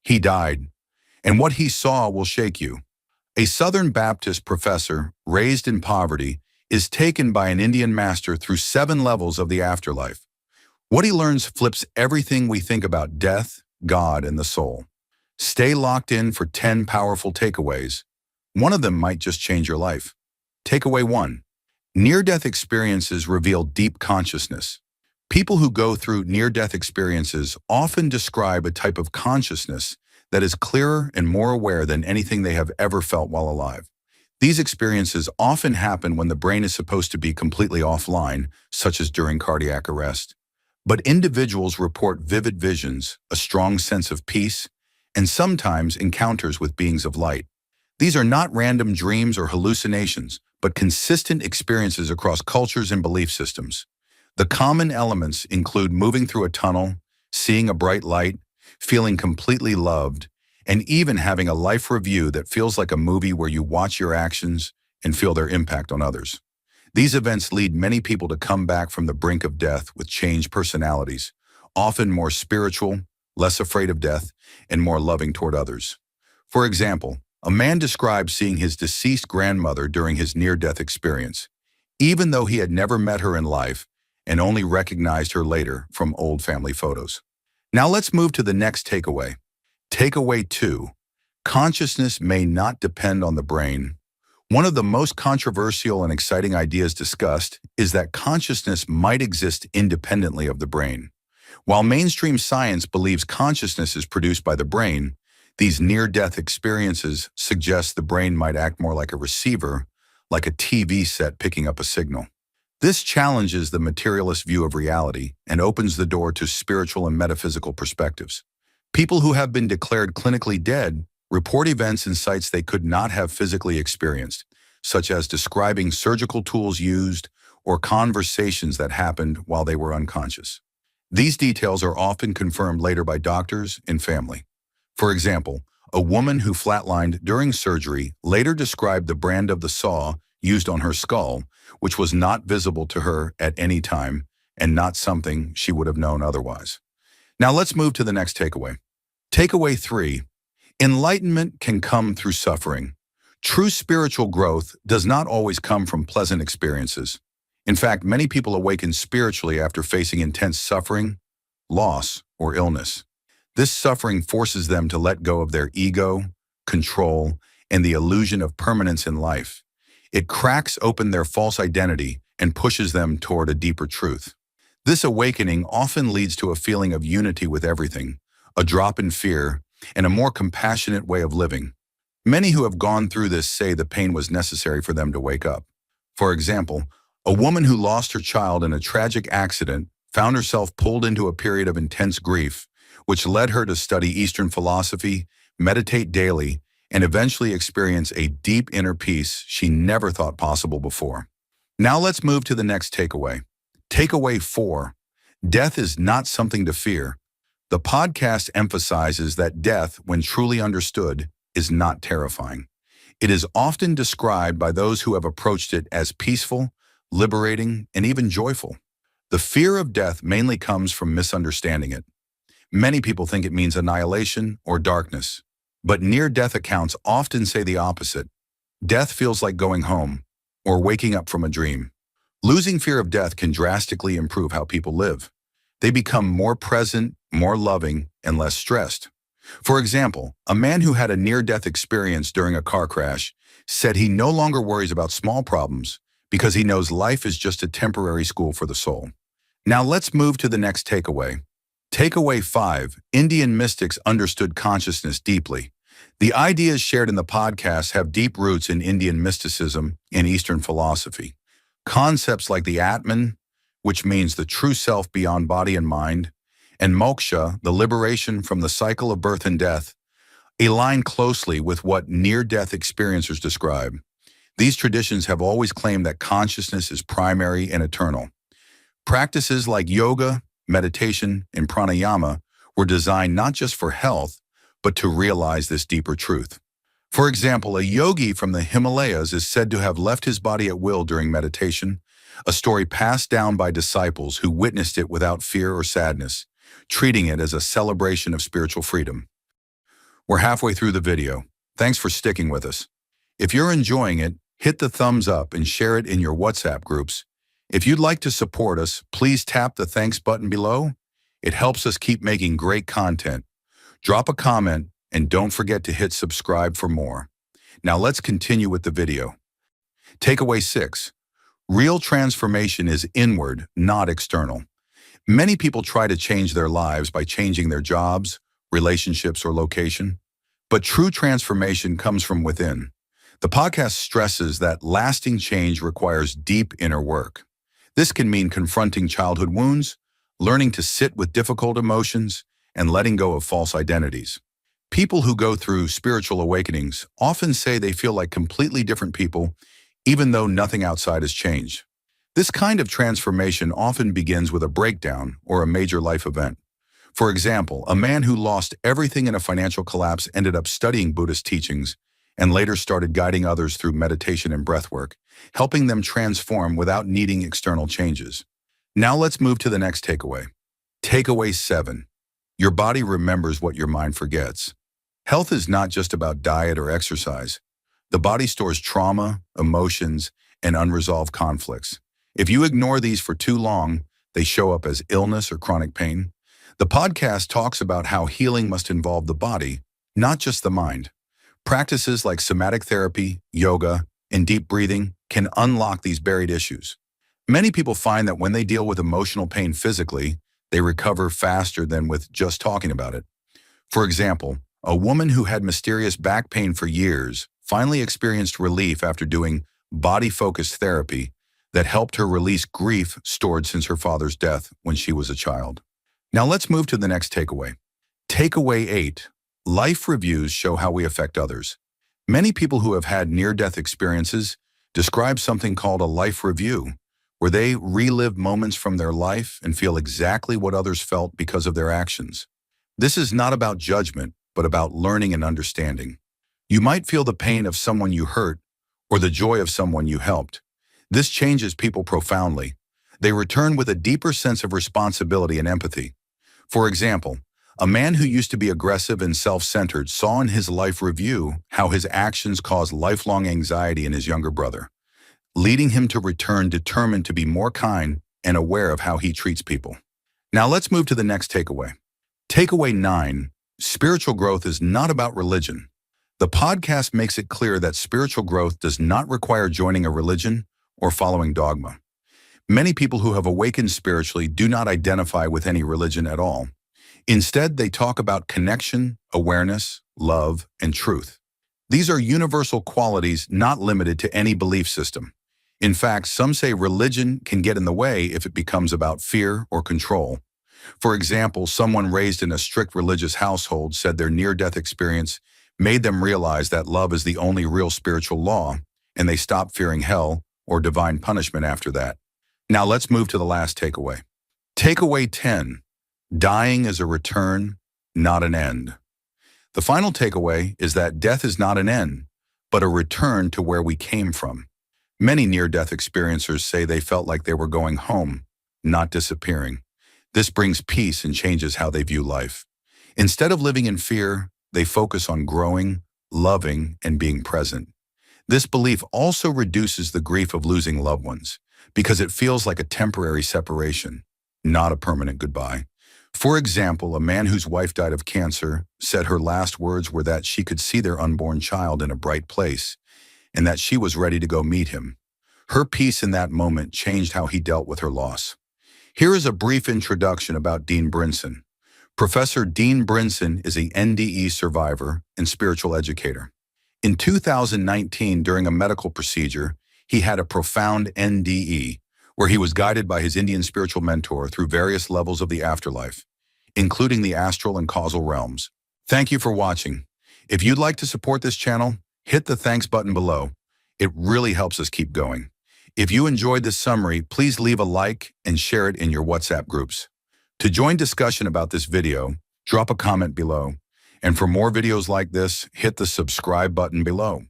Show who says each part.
Speaker 1: He died, and what he saw will shake you. A Southern Baptist professor, raised in poverty, is taken by an Indian master through 7 levels of the afterlife. What he learns flips everything we think about death, God, and the soul. Stay locked in for 10 powerful takeaways. One of them might just change your life. Takeaway 1. Near-death experiences reveal deep consciousness. People who go through near-death experiences often describe a type of consciousness that is clearer and more aware than anything they have ever felt while alive. These experiences often happen when the brain is supposed to be completely offline, such as during cardiac arrest. But individuals report vivid visions, a strong sense of peace, and sometimes encounters with beings of light. These are not random dreams or hallucinations, but consistent experiences across cultures and belief systems. The common elements include moving through a tunnel, seeing a bright light, feeling completely loved, and even having a life review that feels like a movie where you watch your actions and feel their impact on others. These events lead many people to come back from the brink of death with changed personalities, often more spiritual, less afraid of death, and more loving toward others. For example, a man described seeing his deceased grandmother during his near-death experience, even though he had never met her in life and only recognized her later from old family photos. Now let's move to the next takeaway. Takeaway 2. Consciousness may not depend on the brain. One of the most controversial and exciting ideas discussed is that consciousness might exist independently of the brain. While mainstream science believes consciousness is produced by the brain, these near-death experiences suggest the brain might act more like a receiver, like a TV set picking up a signal. This challenges the materialist view of reality and opens the door to spiritual and metaphysical perspectives. People who have been declared clinically dead report events and sights they could not have physically experienced, such as describing surgical tools used or conversations that happened while they were unconscious. These details are often confirmed later by doctors and family. For example, a woman who flatlined during surgery later described the brand of the saw used on her skull, which was not visible to her at any time and not something she would have known otherwise. Now let's move to the next takeaway. Takeaway 3. Enlightenment can come through suffering. True spiritual growth does not always come from pleasant experiences. In fact, many people awaken spiritually after facing intense suffering, loss, or illness. This suffering forces them to let go of their ego, control, and the illusion of permanence in life. It cracks open their false identity and pushes them toward a deeper truth. This awakening often leads to a feeling of unity with everything, a drop in fear, and a more compassionate way of living. Many who have gone through this say the pain was necessary for them to wake up. For example, a woman who lost her child in a tragic accident found herself pulled into a period of intense grief, which led her to study Eastern philosophy, meditate daily, and eventually experience a deep inner peace she never thought possible before. Now let's move to the next takeaway. Takeaway 4. Death is not something to fear. The podcast emphasizes that death, when truly understood, is not terrifying. It is often described by those who have approached it as peaceful, liberating, and even joyful. The fear of death mainly comes from misunderstanding it. Many people think it means annihilation or darkness. But near-death accounts often say the opposite. Death feels like going home or waking up from a dream. Losing fear of death can drastically improve how people live. They become more present, more loving, and less stressed. For example, a man who had a near-death experience during a car crash said he no longer worries about small problems because he knows life is just a temporary school for the soul. Now let's move to the next takeaway. Takeaway 5. Indian mystics understood consciousness deeply. The ideas shared in the podcast have deep roots in Indian mysticism and Eastern philosophy. Concepts like the Atman, which means the true self beyond body and mind, and moksha, the liberation from the cycle of birth and death, align closely with what near-death experiencers describe. These traditions have always claimed that consciousness is primary and eternal. Practices like yoga, meditation, and pranayama were designed not just for health, but to realize this deeper truth. For example, a yogi from the Himalayas is said to have left his body at will during meditation, a story passed down by disciples who witnessed it without fear or sadness, treating it as a celebration of spiritual freedom. We're halfway through the video. Thanks for sticking with us. If you're enjoying it, hit the thumbs up and share it in your WhatsApp groups. If you'd like to support us, please tap the thanks button below. It helps us keep making great content. Drop a comment and don't forget to hit subscribe for more. Now let's continue with the video. Takeaway 6. Real transformation is inward, not external. Many people try to change their lives by changing their jobs, relationships, or location. But true transformation comes from within. The podcast stresses that lasting change requires deep inner work. This can mean confronting childhood wounds, learning to sit with difficult emotions, and letting go of false identities. People who go through spiritual awakenings often say they feel like completely different people, even though nothing outside has changed. This kind of transformation often begins with a breakdown or a major life event. For example, a man who lost everything in a financial collapse ended up studying Buddhist teachings and later started guiding others through meditation and breathwork, helping them transform without needing external changes. Now let's move to the next takeaway. Takeaway 7. Your body remembers what your mind forgets. Health is not just about diet or exercise. The body stores trauma, emotions, and unresolved conflicts. If you ignore these for too long, they show up as illness or chronic pain. The podcast talks about how healing must involve the body, not just the mind. Practices like somatic therapy, yoga, and deep breathing can unlock these buried issues. Many people find that when they deal with emotional pain physically, they recover faster than with just talking about it. For example, a woman who had mysterious back pain for years finally experienced relief after doing body-focused therapy that helped her release grief stored since her father's death when she was a child. Now let's move to the next takeaway. Takeaway 8. Life reviews show how we affect others. Many people who have had near-death experiences describe something called a life review, where they relive moments from their life and feel exactly what others felt because of their actions. This is not about judgment, but about learning and understanding. You might feel the pain of someone you hurt or the joy of someone you helped. This changes people profoundly. They return with a deeper sense of responsibility and empathy. For example, a man who used to be aggressive and self-centered saw in his life review how his actions caused lifelong anxiety in his younger brother, leading him to return determined to be more kind and aware of how he treats people. Now let's move to the next takeaway. Takeaway 9. Spiritual growth is not about religion. The podcast makes it clear that spiritual growth does not require joining a religion or following dogma. Many people who have awakened spiritually do not identify with any religion at all. Instead, they talk about connection, awareness, love, and truth. These are universal qualities not limited to any belief system. In fact, some say religion can get in the way if it becomes about fear or control. For example, someone raised in a strict religious household said their near-death experience made them realize that love is the only real spiritual law, and they stopped fearing hell or divine punishment after that. Now let's move to the last takeaway. Takeaway 10. Dying is a return, not an end. The final takeaway is that death is not an end, but a return to where we came from. Many near-death experiencers say they felt like they were going home, not disappearing. This brings peace and changes how they view life. Instead of living in fear, they focus on growing, loving, and being present. This belief also reduces the grief of losing loved ones, because it feels like a temporary separation, not a permanent goodbye. For example, a man whose wife died of cancer said her last words were that she could see their unborn child in a bright place and that she was ready to go meet him. Her peace in that moment changed how he dealt with her loss. Here is a brief introduction about Dean Brinson. Professor Dean Brinson is a NDE survivor and spiritual educator. In 2019, during a medical procedure, he had a profound NDE, where he was guided by his Indian spiritual mentor through various levels of the afterlife, including the astral and causal realms. Thank you for watching. If you'd like to support this channel, hit the thanks button below. It really helps us keep going. If you enjoyed this summary, please leave a like and share it in your WhatsApp groups. To join discussion about this video, drop a comment below. And for more videos like this, hit the subscribe button below.